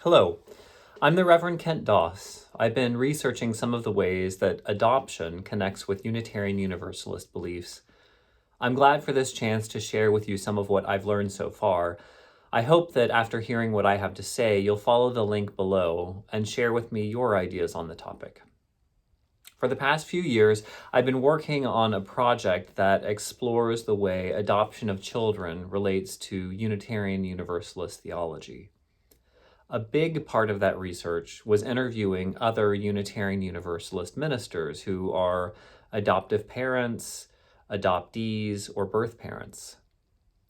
Hello, I'm the Reverend Kent Doss. I've been researching some of the ways that adoption connects with Unitarian Universalist beliefs. I'm glad for this chance to share with you some of what I've learned so far. I hope that after hearing what I have to say, you'll follow the link below and share with me your ideas on the topic. For the past few years, I've been working on a project that explores the way adoption of children relates to Unitarian Universalist theology. A big part of that research was interviewing other Unitarian Universalist ministers who are adoptive parents, adoptees, or birth parents.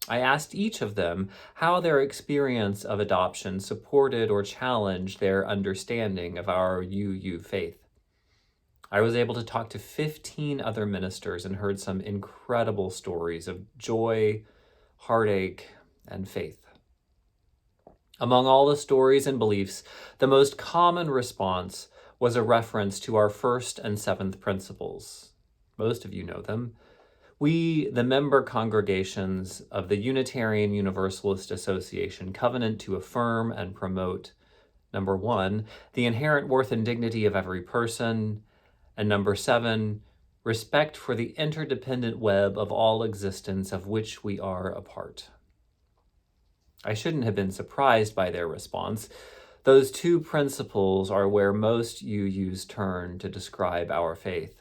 I asked each of them how their experience of adoption supported or challenged their understanding of our UU faith. I was able to talk to 15 other ministers and heard some incredible stories of joy, heartache, and faith. Among all the stories and beliefs, the most common response was a reference to our first and seventh principles. Most of you know them. We, the member congregations of the Unitarian Universalist Association, covenant to affirm and promote, number 1, the inherent worth and dignity of every person, and number 7, respect for the interdependent web of all existence of which we are a part. I shouldn't have been surprised by their response. Those two principles are where most UUs turn to describe our faith.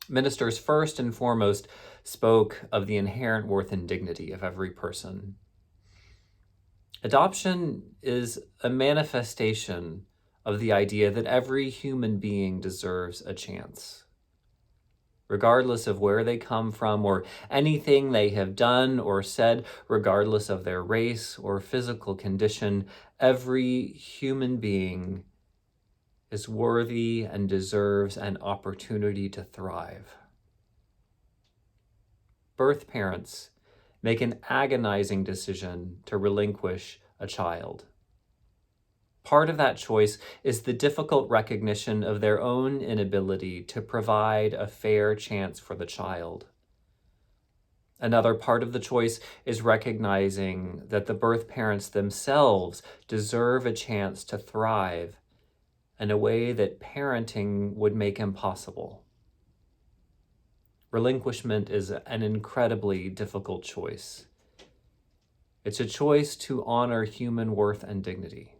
Ministers first and foremost spoke of the inherent worth and dignity of every person. Adoption is a manifestation of the idea that every human being deserves a chance. Regardless of where they come from or anything they have done or said, regardless of their race or physical condition, every human being is worthy and deserves an opportunity to thrive. Birth parents make an agonizing decision to relinquish a child. Part of that choice is the difficult recognition of their own inability to provide a fair chance for the child. Another part of the choice is recognizing that the birth parents themselves deserve a chance to thrive in a way that parenting would make impossible. Relinquishment is an incredibly difficult choice. It's a choice to honor human worth and dignity.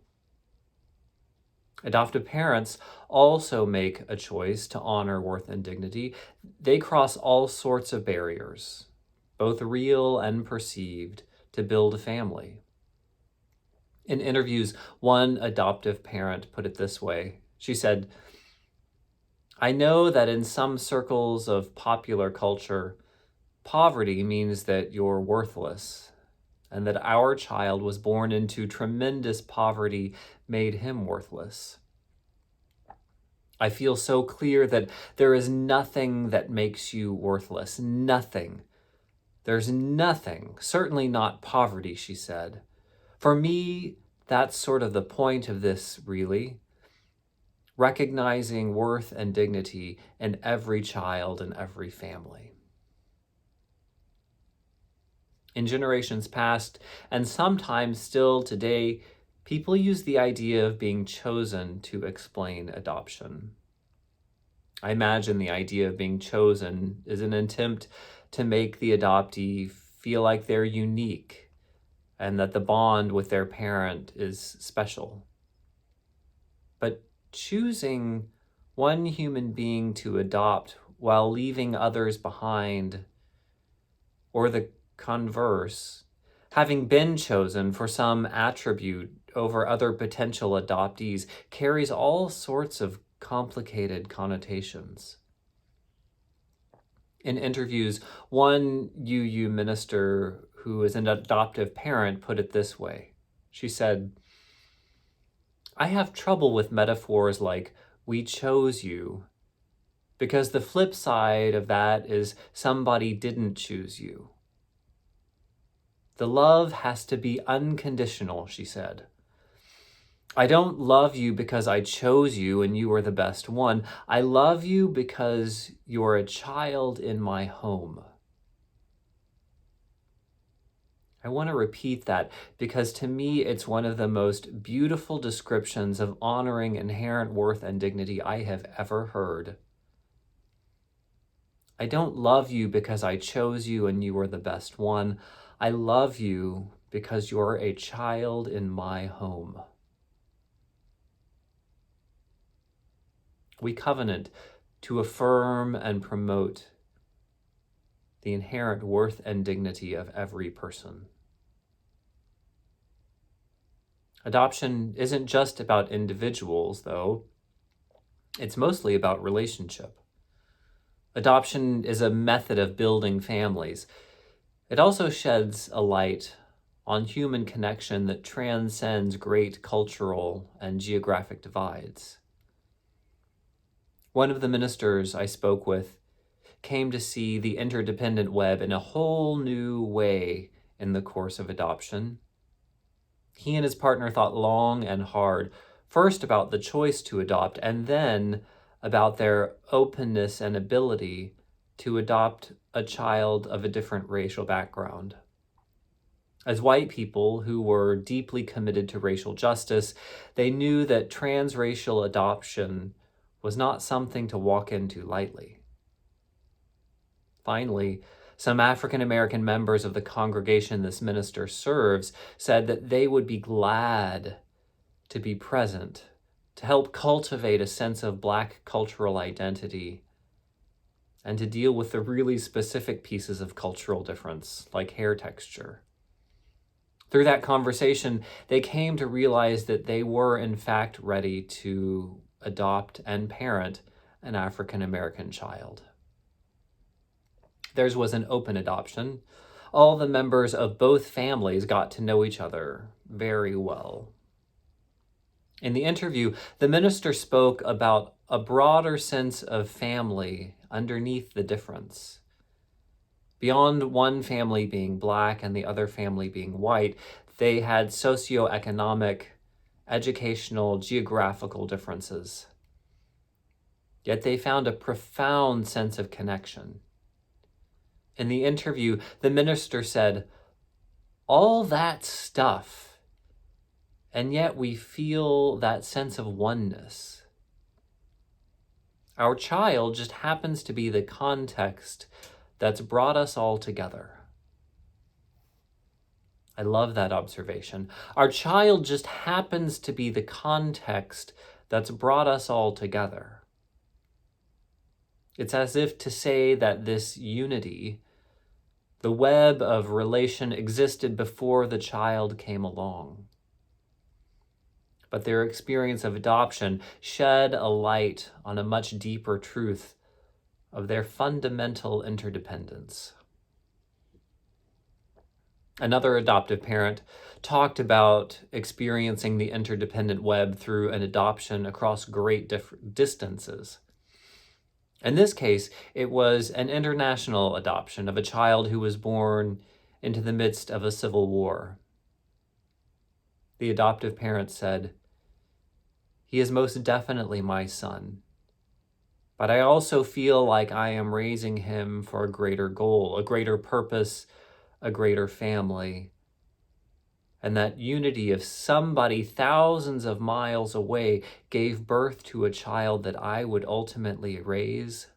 Adoptive parents also make a choice to honor worth and dignity. They cross all sorts of barriers, both real and perceived, to build a family. In interviews, one adoptive parent put it this way. She said, "I know that in some circles of popular culture, poverty means that you're worthless, and that our child was born into tremendous poverty made him worthless. I feel so clear that there is nothing that makes you worthless. Nothing. There's nothing, certainly not poverty," she said. "For me, that's sort of the point of this, really. Recognizing worth and dignity in every child and every family." In generations past, and sometimes still today, people use the idea of being chosen to explain adoption. I imagine the idea of being chosen is an attempt to make the adoptee feel like they're unique and that the bond with their parent is special. But choosing one human being to adopt while leaving others behind, or the converse, having been chosen for some attribute over other potential adoptees, carries all sorts of complicated connotations. In interviews, one UU minister who is an adoptive parent put it this way. She said, "I have trouble with metaphors like 'we chose you,' because the flip side of that is somebody didn't choose you. The love has to be unconditional," she said. "I don't love you because I chose you and you are the best one. I love you because you're a child in my home." I want to repeat that because to me, it's one of the most beautiful descriptions of honoring inherent worth and dignity I have ever heard. I don't love you because I chose you and you were the best one. I love you because you're a child in my home. We covenant to affirm and promote the inherent worth and dignity of every person. Adoption isn't just about individuals, though. It's mostly about relationship. Adoption is a method of building families. It also sheds a light on human connection that transcends great cultural and geographic divides. One of the ministers I spoke with came to see the interdependent web in a whole new way in the course of adoption. He and his partner thought long and hard, first about the choice to adopt, and then about their openness and ability to adopt a child of a different racial background. As white people who were deeply committed to racial justice, they knew that transracial adoption was not something to walk into lightly. Finally, some African American members of the congregation this minister serves said that they would be glad to be present, to help cultivate a sense of Black cultural identity, and to deal with the really specific pieces of cultural difference, like hair texture. Through that conversation, they came to realize that they were, in fact, ready to adopt and parent an African American child. Theirs was an open adoption. All the members of both families got to know each other very well. In the interview, the minister spoke about a broader sense of family underneath the difference. Beyond one family being Black and the other family being white, they had socioeconomic, educational, geographical differences. Yet they found a profound sense of connection. In the interview, the minister said, "All that stuff, and yet we feel that sense of oneness. Our child just happens to be the context that's brought us all together." I love that observation. Our child just happens to be the context that's brought us all together. It's as if to say that this unity, the web of relation, existed before the child came along. But their experience of adoption shed a light on a much deeper truth of their fundamental interdependence. Another adoptive parent talked about experiencing the interdependent web through an adoption across great distances. In this case, it was an international adoption of a child who was born into the midst of a civil war. The adoptive parent said, "He is most definitely my son, but I also feel like I am raising him for a greater goal, a greater purpose, a greater family, and that unity of somebody thousands of miles away gave birth to a child that I would ultimately raise."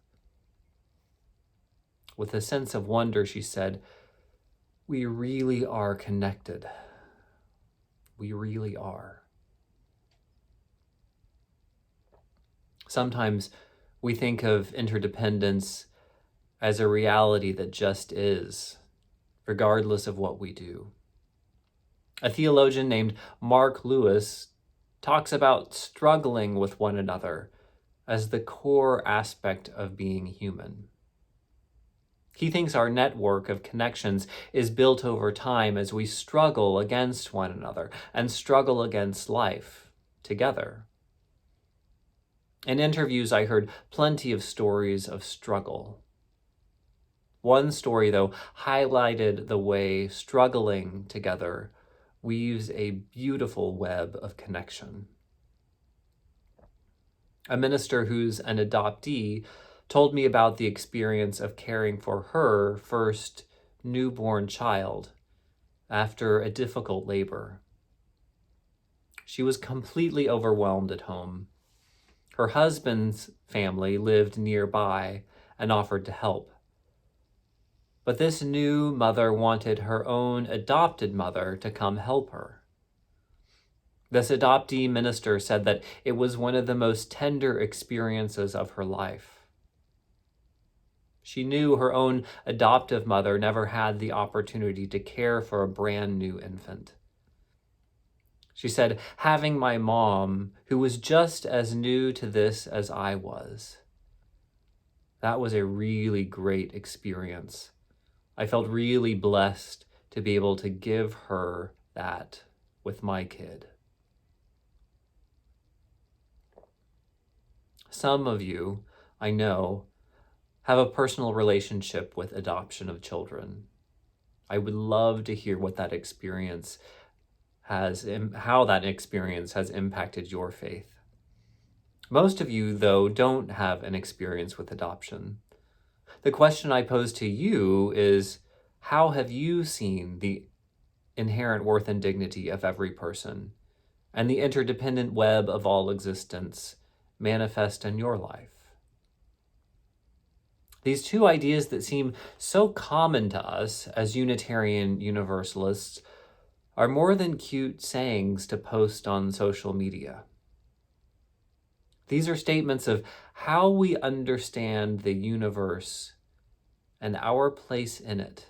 With a sense of wonder, she said, "We really are connected. We really are." Sometimes we think of interdependence as a reality that just is, regardless of what we do. A theologian named Mark Lewis talks about struggling with one another as the core aspect of being human. He thinks our network of connections is built over time as we struggle against one another and struggle against life together. In interviews, I heard plenty of stories of struggle. One story, though, highlighted the way struggling together weaves a beautiful web of connection. A minister who's an adoptee told me about the experience of caring for her first newborn child after a difficult labor. She was completely overwhelmed at home. Her husband's family lived nearby and offered to help. But this new mother wanted her own adopted mother to come help her. This adoptee minister said that it was one of the most tender experiences of her life. She knew her own adoptive mother never had the opportunity to care for a brand new infant. She said, having my mom, who was just as new to this as I was, that was a really great experience. I felt really blessed to be able to give her that with my kid. Some of you, I know, have a personal relationship with adoption of children. I would love to hear what that experience how that experience has impacted your faith. Most of you, though, don't have an experience with adoption. The question I pose to you is, how have you seen the inherent worth and dignity of every person and the interdependent web of all existence manifest in your life? These two ideas that seem so common to us as Unitarian Universalists are more than cute sayings to post on social media. These are statements of how we understand the universe and our place in it.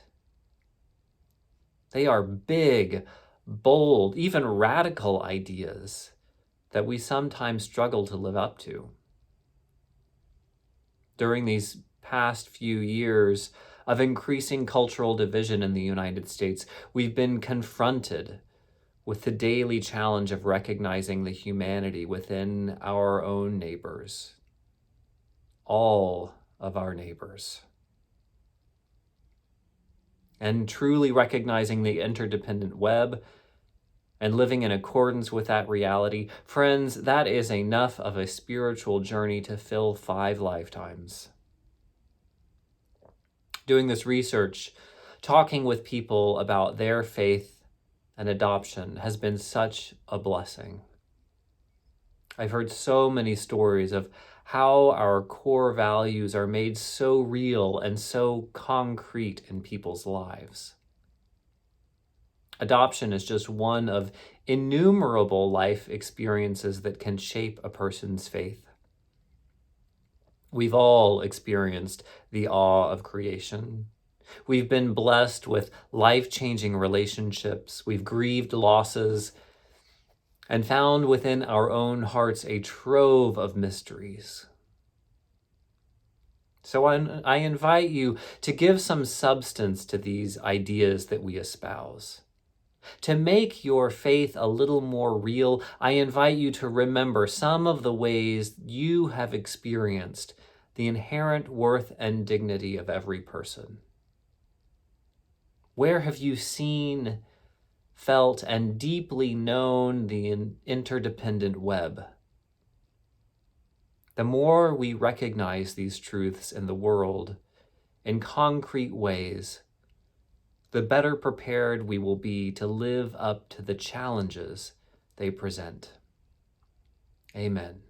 They are big, bold, even radical ideas that we sometimes struggle to live up to. During these past few years of increasing cultural division in the United States, we've been confronted with the daily challenge of recognizing the humanity within our own neighbors, all of our neighbors, and truly recognizing the interdependent web and living in accordance with that reality. Friends, that is enough of a spiritual journey to fill 5 lifetimes. Doing this research, talking with people about their faith and adoption has been such a blessing. I've heard so many stories of how our core values are made so real and so concrete in people's lives. Adoption is just one of innumerable life experiences that can shape a person's faith. We've all experienced the awe of creation. We've been blessed with life-changing relationships. We've grieved losses and found within our own hearts a trove of mysteries. So I invite you to give some substance to these ideas that we espouse. To make your faith a little more real, I invite you to remember some of the ways you have experienced the inherent worth and dignity of every person. Where have you seen, felt, and deeply known the interdependent web? The more we recognize these truths in the world in concrete ways, the better prepared we will be to live up to the challenges they present. Amen.